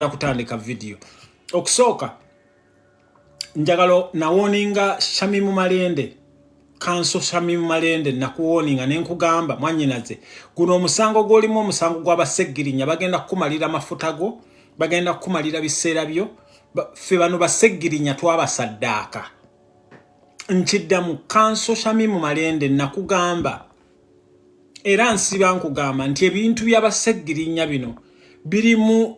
kutandika video okusoka njagalo na warninga Shamim Malende kanso Shamim Malende na kuwarninga nenkugamba mwanyinaze guno omusango golimu omusango gw'abasegirinya bagenda kumalira mafutago bagenda kumalira biseera byo fe bano basegirinya twabasaddaka nchiddamu kanso Shamim Malende na kugamba era nsiba nkugamba nti ebintu by'abasegirinya bino birimu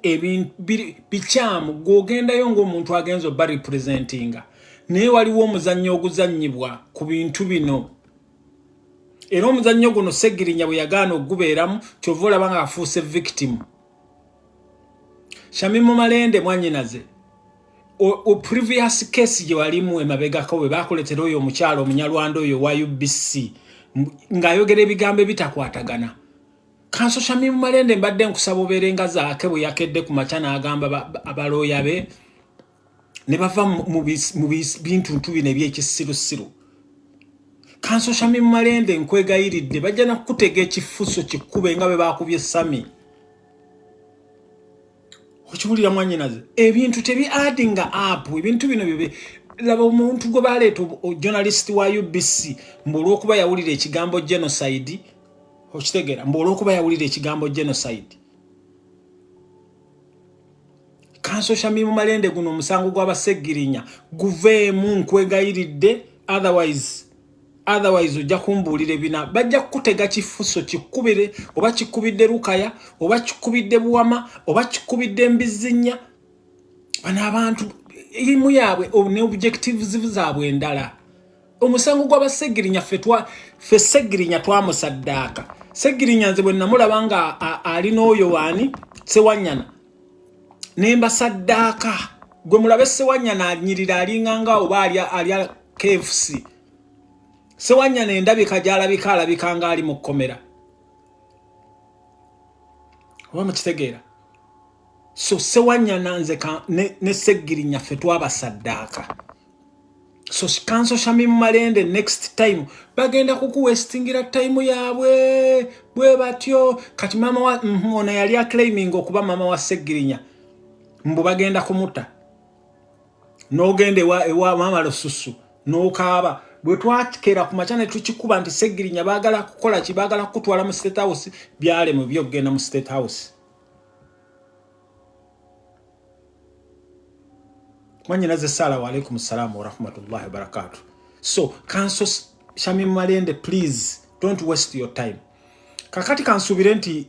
bichamu gogendayo ng'omuntu agenzo ba representinga naye waliwo omuzannyo oguzannyibwa ku bintu bino era omuzannyo guno Ssegirinya bwe yagaana okugubeeramu kyova olaba nga afuuse victim. Shamim Malende mwanyinaze o previous case gye walimu emabegako bwe baakuletera oyo omukyalo omunyalwanda oyo wa UBC ng'ayogera ebigambo ebitakwatagana. Kanso Shamim Malende mbadde nkusaba obeerenga zaake bwe yakedde ku makya n'agamba abalooya be ne bava mu bintu bino eby'ekisirusiru. Kanso Shamim Malende nkwegayiridde bajja nakutega ekifuso kikkube nga bwe baakubye Sami. Okiwulira mwanyinaze ebintu tebi-addinga up ebintu bino bye laba omuntu gwe baleeta journalist wa UBC mbulw'okuba yawulira ekigambo genocide okitegera mbulw'okuba yawulira ekigambo genocide. Kanso Shamim Malende guno omusango gw'abasegirinya guveemu nkwegayiridde otherwise ojja kumbuulira ebina bajja kukutega kifuso kikkubire oba kikkubidde Lukaya oba kikkubidde Buwama oba kikkubidde Mbizinya bano abantu erimu yaabwe ne objectives zaabwe endala. Omusango gw'abasegirinya fe Ssegirinya twamusaddaaka. Ssegirinya nze bwe namulaba nga alina oyo waani Ssewanyana nemba saddaaka gwe mulabe Ssewanyana anyirira alinganga oba alya KFC. Ssewanyana endabika gy'alabika alabika nga ali mu kkomera oba mukitegeera. So Ssewanyana nze ne Ssegirinya fe twabasaddaaka. So Kanso Shamim Malende next time bagenda kukuwestingira time yaabwe bwe batyo kati mama wa ono yali aclaiming okuba mama wa Ssegirinya mbu bagenda kumuta n'ogende ewa mama Lususu n'okaaba bwe twakera ku makya ne tukikuba nti Ssegirinya baagala kukola ki baagala kutwala mu State House byalemu byokugenda mu State House. Mwanyinaze salamu alaikum salamu wa rahmatullahi wa barakatuh. So Kanso Shamim Malende please don't waste your time. Kakati kansubire nti